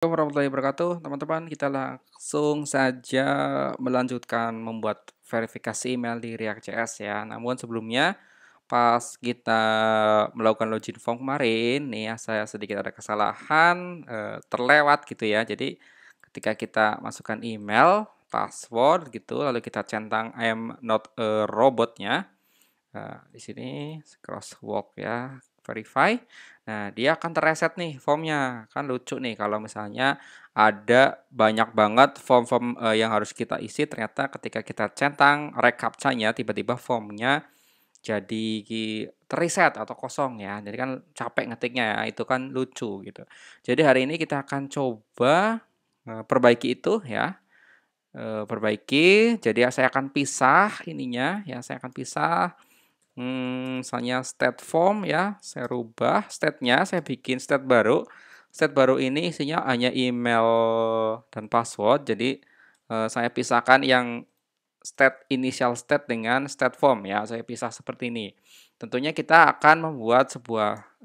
Assalamualaikum warahmatullahi wabarakatuh, teman-teman. Kita langsung saja melanjutkan membuat verifikasi email di React.js ya. Namun sebelumnya, pas kita melakukan login form kemarin, nih ya, saya sedikit ada kesalahan, terlewat gitu ya. Jadi ketika kita masukkan email, password gitu, lalu kita centang I am not a robotnya. Nah, di sini crosswalk ya, verify. Nah, dia akan terreset nih formnya. Kan lucu nih kalau misalnya ada banyak banget form-form yang harus kita isi, ternyata ketika kita centang recaptcha-nya, tiba-tiba formnya jadi terreset atau kosong ya. Jadi kan capek ngetiknya ya, itu kan lucu gitu. Jadi hari ini kita akan coba perbaiki itu ya. Perbaiki, jadi saya akan pisah ininya ya, saya akan pisah. Misalnya state form ya, saya rubah state-nya, saya bikin state baru. State baru ini isinya hanya email dan password. Jadi saya pisahkan yang state initial state dengan state form ya. Saya pisah seperti ini. Tentunya kita akan membuat sebuah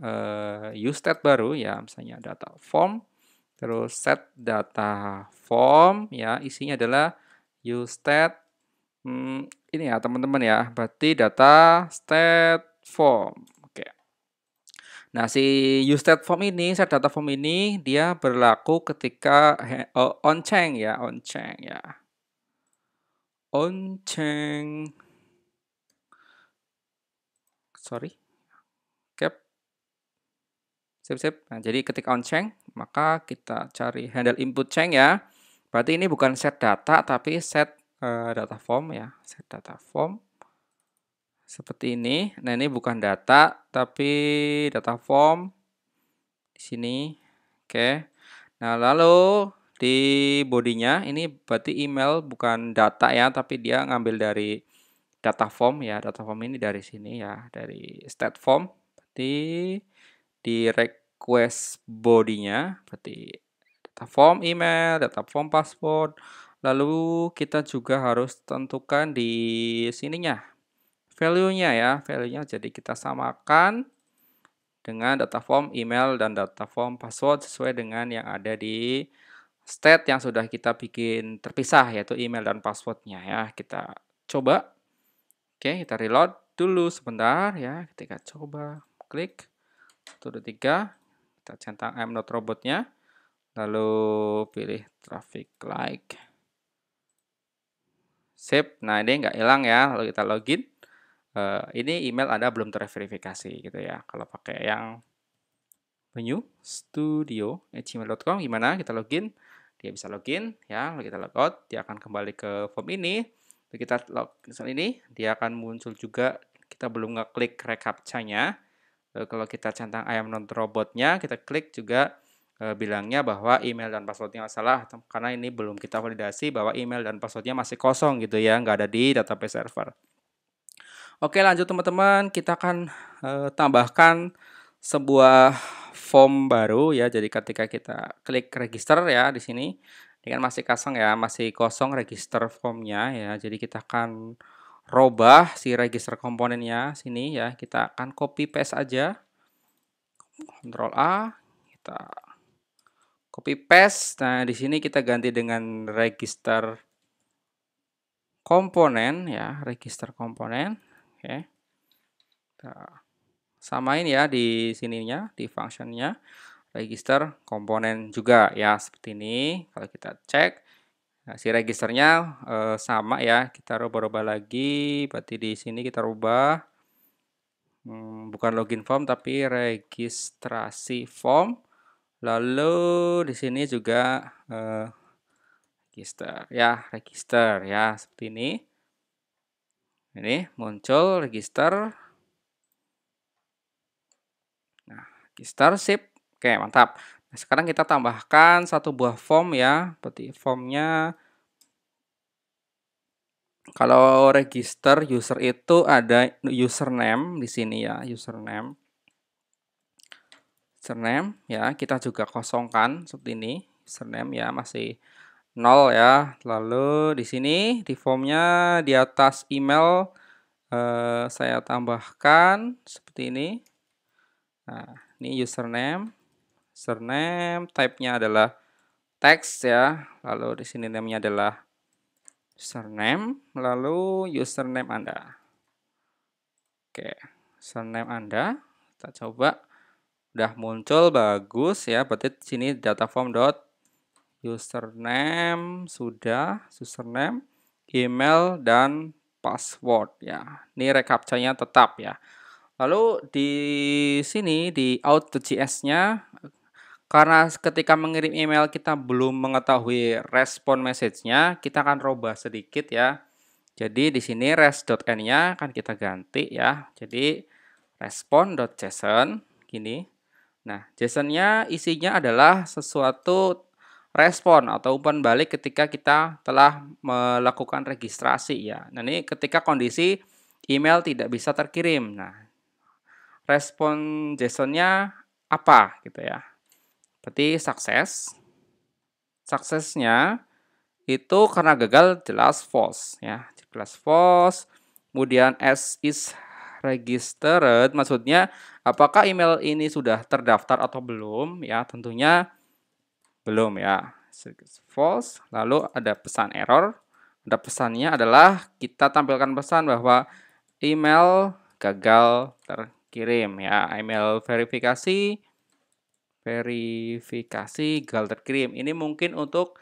use state baru ya, misalnya data form, terus set data form ya, isinya adalah use state. Ini ya teman-teman ya, berarti data state form. Oke. Nah, si use state form ini, set data form ini dia berlaku ketika on-chain ya, on-chain ya. On-chain. Sorry. Cap. Sip, sip. Nah, jadi ketika on-chain, maka kita cari handle input chain ya. Berarti ini bukan set data tapi set data form ya, set data form. Seperti ini. Nah, ini bukan data tapi data form di sini. Oke. Nah, lalu di bodinya ini berarti email bukan data ya, tapi dia ngambil dari data form ya. Data form ini dari sini ya, dari state form. Berarti di request bodinya berarti data form email, data form password. Lalu kita juga harus tentukan di sininya value-nya ya, value-nya jadi kita samakan dengan data form email dan data form password sesuai dengan yang ada di state yang sudah kita bikin terpisah, yaitu email dan passwordnya ya. Kita coba. Oke, kita reload dulu sebentar ya. Ketika coba klik 1, 2, 3, kita centang I'm not robotnya, lalu pilih traffic light. Sip. Nah, ini nggak hilang ya. Lalu kita login. Ini email Anda belum terverifikasi gitu ya. Kalau pakai yang menu studio@gmail.com gimana? Kita login, dia bisa login ya. Lalu kita logout, dia akan kembali ke form ini. Lalu kita log misal ini, dia akan muncul juga. Kita belum ngeklik recaptcha-nya. Lalu kalau kita centang I am not robotnya, kita klik juga bilangnya bahwa email dan passwordnya salah karena ini belum kita validasi bahwa email dan passwordnya masih kosong gitu ya, nggak ada di database server. Oke, lanjut teman-teman, kita akan tambahkan sebuah form baru ya. Jadi ketika kita klik register ya di sini, ini kan masih kosong ya, masih kosong register formnya ya. Jadi kita akan robah si register komponennya sini ya. Kita akan copy paste aja. Ctrl A, kita copy paste. Nah, di sini kita ganti dengan register komponen ya, register komponen. Oke. Kita samain ya di sininya, di functionnya, register komponen juga ya, seperti ini. Kalau kita cek, nah, si registernya sama ya, kita rubah-rubah lagi, berarti di sini kita rubah, bukan login form tapi registrasi form. Lalu di sini juga register ya, seperti ini. Ini muncul register. Nah, register sip. Oke, mantap. Nah, sekarang kita tambahkan satu buah form ya. Seperti formnya, kalau register user itu ada username di sini ya, username. Username ya, kita juga kosongkan seperti ini. Username ya masih 0 ya. Lalu di sini di formnya di atas email saya tambahkan seperti ini. Nah, ini username. Username type-nya adalah teks ya, lalu di sini namanya adalah username, lalu username Anda. Oke, username Anda, kita coba, udah muncul, bagus ya, berarti di sini dataform.username sudah, username, email, dan password ya. Ini recaptcha-nya tetap ya. Lalu di sini di out.js-nya, karena ketika mengirim email kita belum mengetahui respon message-nya, kita akan rubah sedikit ya. Jadi di sini res.n-nya akan kita ganti ya. Jadi respon.json gini. Nah, JSON-nya isinya adalah sesuatu respon atau umpan balik ketika kita telah melakukan registrasi ya. Nah, ini ketika kondisi email tidak bisa terkirim. Nah, respon JSON-nya apa gitu ya. Berarti suksesnya itu karena gagal jelas false ya. Jelas false. Kemudian as is registered, maksudnya apakah email ini sudah terdaftar atau belum ya, tentunya belum ya. False. Lalu ada pesan error. Ada pesannya adalah kita tampilkan pesan bahwa email gagal terkirim ya. Email verifikasi gagal terkirim. Ini mungkin untuk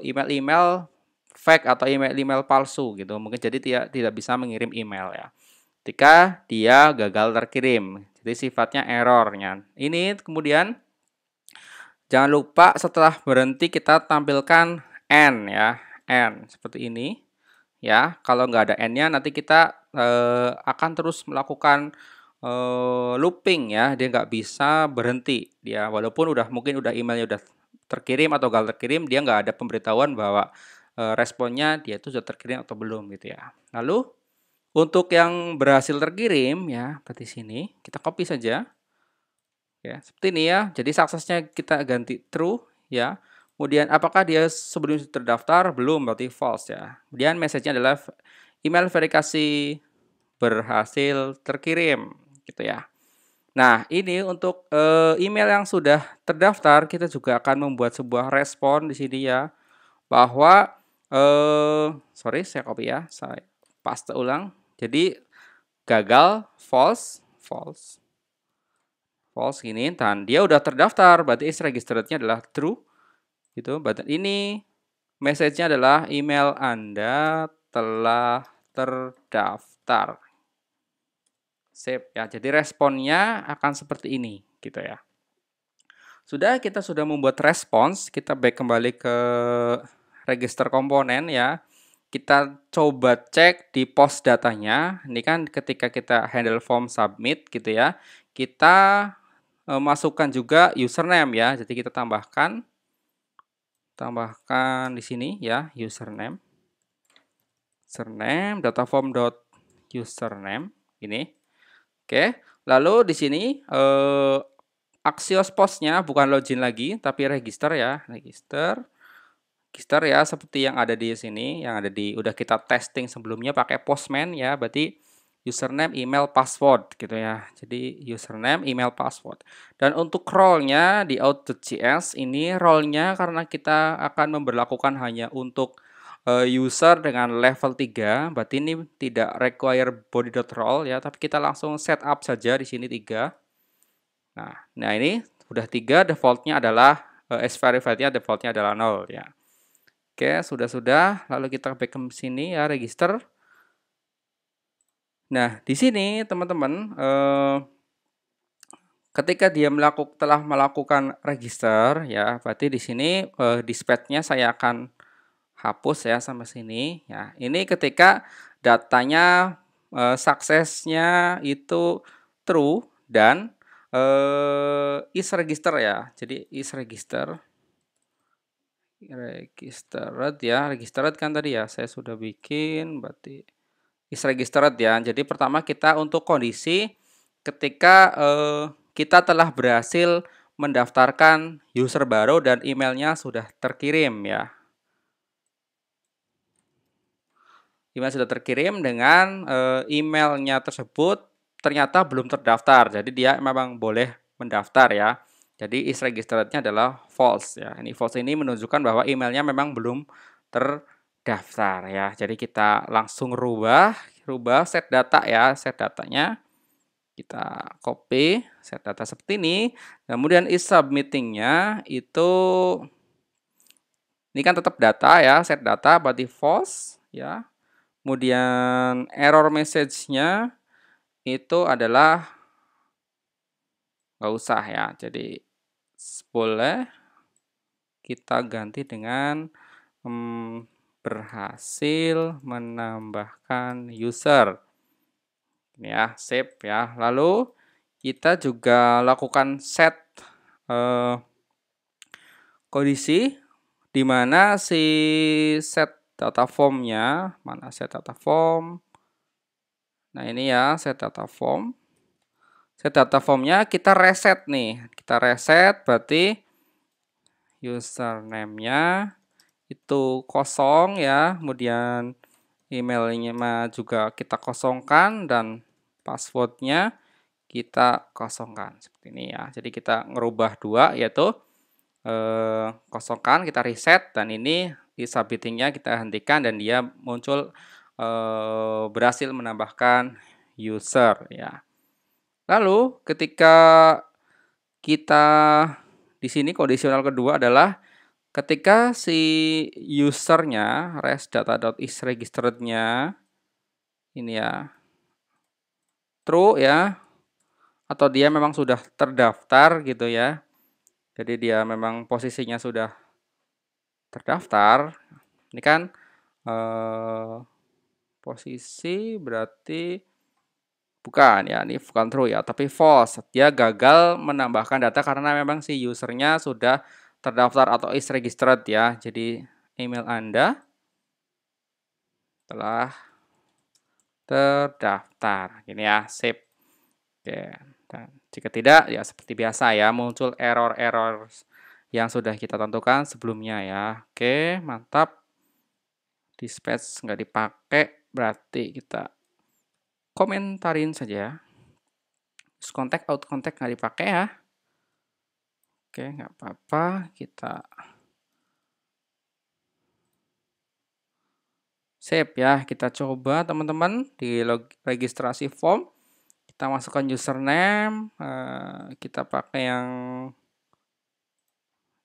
email-email fake atau email-email palsu gitu. Mungkin jadi tidak bisa mengirim email ya. Ketika dia gagal terkirim. Jadi sifatnya errornya. Ini kemudian jangan lupa setelah berhenti kita tampilkan N ya. N seperti ini. Ya, kalau nggak ada N-nya nanti kita akan terus melakukan looping ya, dia nggak bisa berhenti dia, walaupun mungkin emailnya udah terkirim atau gagal terkirim, dia nggak ada pemberitahuan bahwa responnya dia itu sudah terkirim atau belum gitu ya. Lalu untuk yang berhasil terkirim ya, seperti sini kita copy saja ya, seperti ini ya. Jadi suksesnya kita ganti true ya. Kemudian apakah dia sebelum terdaftar? Belum, berarti false ya. Kemudian message-nya adalah email verifikasi berhasil terkirim gitu ya. Nah, ini untuk email yang sudah terdaftar, kita juga akan membuat sebuah respon di sini ya, bahwa sorry, saya copy ya, saya paste ulang. Jadi gagal, false gini, dan dia udah terdaftar, berarti is registered-nya adalah true gitu. Berarti ini message-nya adalah email Anda telah terdaftar. Sip ya. Jadi responnya akan seperti ini gitu ya. Kita sudah membuat respons, kita back kembali ke register komponen ya. Kita coba cek di post datanya. Ini kan ketika kita handle form submit gitu ya. Kita masukkan juga username ya. Jadi kita tambahkan di sini ya, username dataform.username ini. Oke, lalu di sini Axios postnya bukan login lagi, tapi register ya, register ya, seperti yang ada di sini, udah kita testing sebelumnya pakai Postman ya, berarti username, email, password gitu ya. Jadi username, email, password. Dan untuk role-nya di out.js ini role-nya karena kita akan memberlakukan hanya untuk user dengan level 3, berarti ini tidak require body.role ya, tapi kita langsung set up saja di sini 3. Nah ini udah 3, default-nya adalah as verified-nya default-nya adalah 0 ya. Oke, sudah. Lalu kita back ke sini ya, register. Nah, di sini teman-teman ketika dia telah melakukan register ya, berarti di sini dispatch-nya saya akan hapus ya sampai sini ya. Ini ketika datanya suksesnya itu true dan is register ya. Jadi is registered ya, registered kan tadi ya. Saya sudah bikin, berarti is registered ya. Jadi pertama kita untuk kondisi ketika kita telah berhasil mendaftarkan user baru dan emailnya sudah terkirim ya. Email sudah terkirim dengan emailnya tersebut ternyata belum terdaftar. Jadi dia memang boleh mendaftar ya. Jadi is registerednya adalah false ya. Ini false ini menunjukkan bahwa emailnya memang belum terdaftar ya. Jadi kita langsung rubah set data ya, set datanya. Kita copy set data seperti ini. Kemudian is submittingnya itu ini kan tetap data ya, set data berarti false ya. Kemudian error message-nya itu adalah nggak usah ya. Jadi boleh kita ganti dengan berhasil menambahkan user. Ini ya, save ya. Lalu kita juga lakukan set kondisi di mana si set data form-nya, mana set data form. Nah, ini ya set data form. Set data form-nya kita reset nih. Kita reset berarti username-nya itu kosong ya, kemudian emailnya juga kita kosongkan dan passwordnya kita kosongkan seperti ini ya. Jadi kita ngerubah dua yaitu kosongkan, kita reset, dan ini di submittingnya kita hentikan dan dia muncul berhasil menambahkan user ya. Lalu ketika kita di sini kondisional kedua adalah ketika si usernya resdata.isRegistered-nya ini ya true ya, atau dia memang sudah terdaftar gitu ya. Jadi dia memang posisinya sudah terdaftar. Ini kan posisi berarti bukan ya, ini bukan true ya, tapi false. Dia gagal menambahkan data karena memang si usernya sudah terdaftar atau is registered ya. Jadi email Anda telah terdaftar. Gini ya, save. Oke. Dan jika tidak ya seperti biasa ya, muncul error-error yang sudah kita tentukan sebelumnya ya. Oke, mantap. Dispatch nggak dipakai, berarti kita komentarin saja. Use contact, out contact nggak dipakai ya. Oke, nggak apa-apa. Kita save ya. Kita coba teman-teman di registrasi form. Kita masukkan username. Kita pakai yang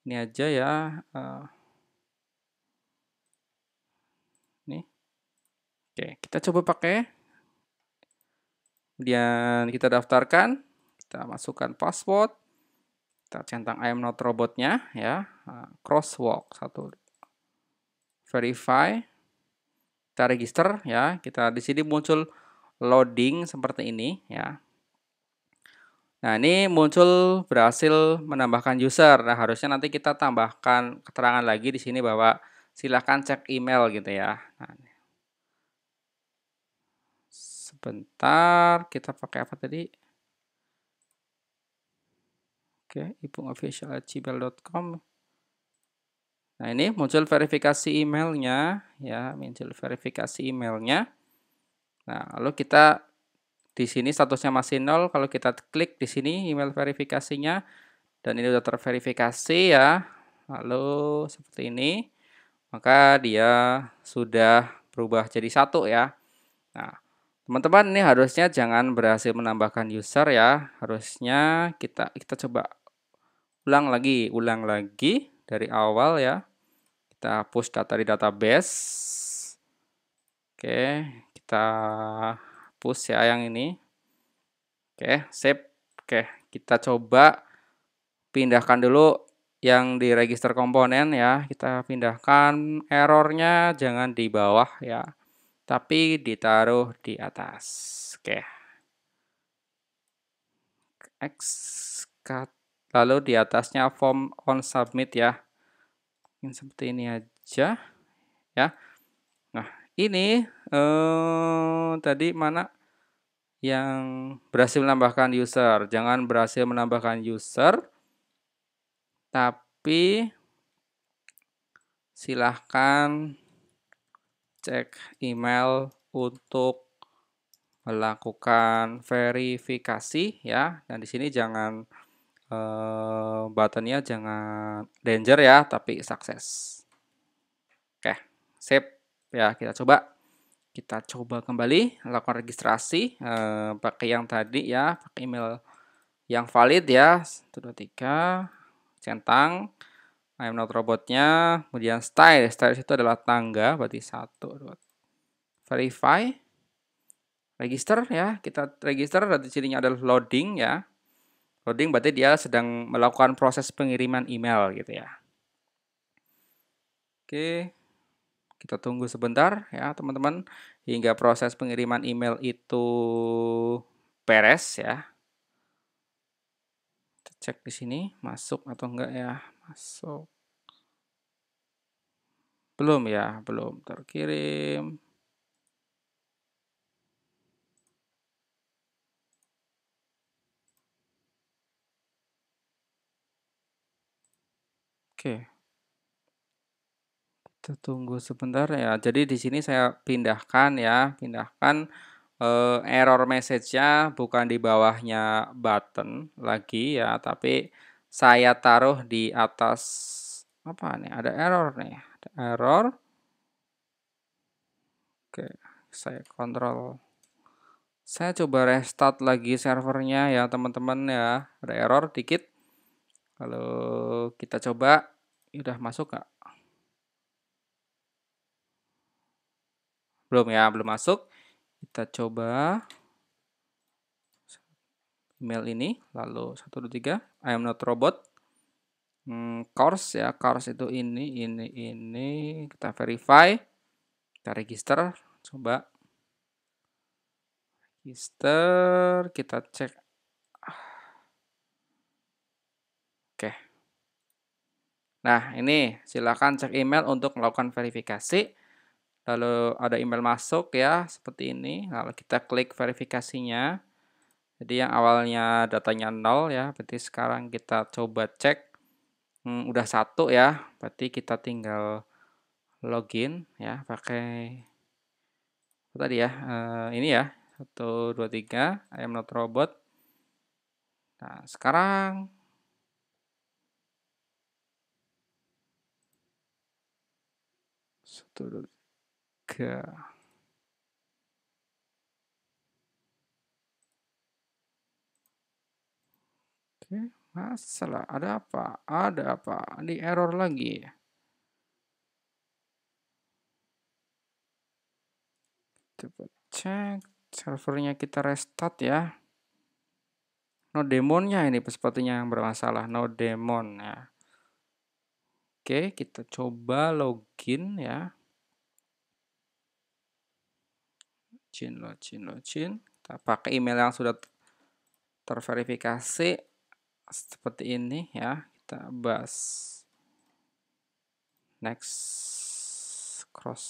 ini aja ya. Nih. Oke, kita coba pakai. Kemudian kita daftarkan. Kita masukkan password. Kita centang I am not robotnya ya. Crosswalk 1. Verify. Kita register ya. Kita di sini muncul loading seperti ini ya. Nah, ini muncul berhasil menambahkan user. Nah, harusnya nanti kita tambahkan keterangan lagi di sini bahwa silakan cek email gitu ya. Nah, sebentar, kita pakai apa tadi? Oke, ipungofficial@gmail.com. Nah, ini muncul verifikasi emailnya ya, muncul verifikasi emailnya. Nah, lalu kita di sini statusnya masih 0. Kalau kita klik di sini email verifikasinya dan ini sudah terverifikasi ya. Lalu seperti ini, maka dia sudah berubah jadi 1 ya. Nah, teman-teman ini harusnya jangan berhasil menambahkan user ya. Harusnya kita coba ulang lagi dari awal ya. Kita push data di database. Oke, kita push ya yang ini. Oke, save. Oke, kita coba pindahkan dulu yang di register komponen ya. Kita pindahkan errornya jangan di bawah ya, tapi ditaruh di atas. Oke. Cut. Lalu di atasnya form on submit ya. Ini seperti ini aja ya. Nah, ini tadi mana yang berhasil menambahkan user? Jangan berhasil menambahkan user, tapi silahkan cek email untuk melakukan verifikasi ya. Dan di sini jangan buttonnya jangan danger ya, tapi sukses. Oke, sip. Ya, kita coba kembali lakukan registrasi pakai yang tadi ya, pakai email yang valid ya. 1 2 3 centang I am not robotnya, kemudian style itu adalah tangga, berarti 1 2 verify register ya, kita register, berarti cirinya adalah loading ya. Loading berarti dia sedang melakukan proses pengiriman email gitu ya. Oke, kita tunggu sebentar ya teman-teman hingga proses pengiriman email itu beres ya. Kita cek di sini masuk atau enggak ya. Masuk. Belum ya, belum terkirim. Oke. Kita tunggu sebentar ya. Jadi di sini saya pindahkan ya, error message-nya bukan di bawahnya button lagi ya, tapi saya taruh di atas apa nih? Ada error nih, ada error. Oke, saya kontrol. Saya coba restart lagi servernya ya teman-teman ya. Ada error dikit. Kalau kita coba, udah masuk nggak? Belum ya, belum masuk. Kita coba email ini, lalu 1 2 3 I am not robot. Course ya, course itu ini kita verify, kita register, coba register, kita cek. Oke. Nah, ini silakan cek email untuk melakukan verifikasi. Lalu ada email masuk ya, seperti ini. Lalu kita klik verifikasinya. Jadi yang awalnya datanya 0 ya, berarti sekarang kita coba cek. Udah 1 ya, berarti kita tinggal login ya pakai apa tadi ya, ini ya 1 2 3 I am not robot. Nah sekarang satu dua tiga. Oke, masalah ada apa di error lagi. Coba cek servernya, kita restart ya. No demonnya ini sepertinya yang bermasalah, no demon ya. Oke, kita coba login ya. Login. Kita pakai email yang sudah terverifikasi seperti ini ya. Kita bahas next cross.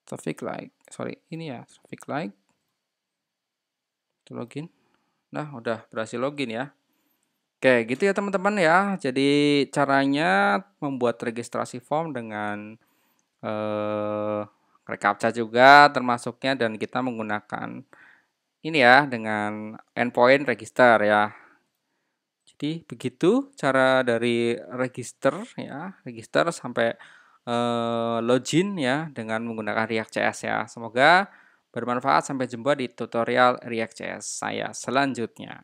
Traffic light, sorry ini ya traffic light. Itu login. Nah udah berhasil login ya. Oke gitu ya teman-teman ya. Jadi caranya membuat registrasi form dengan recaptcha juga termasuknya, dan kita menggunakan ini ya dengan endpoint register ya. Jadi begitu cara dari register ya, register sampai login ya dengan menggunakan React.js ya. Semoga bermanfaat. Sampai jumpa di tutorial React.js saya selanjutnya.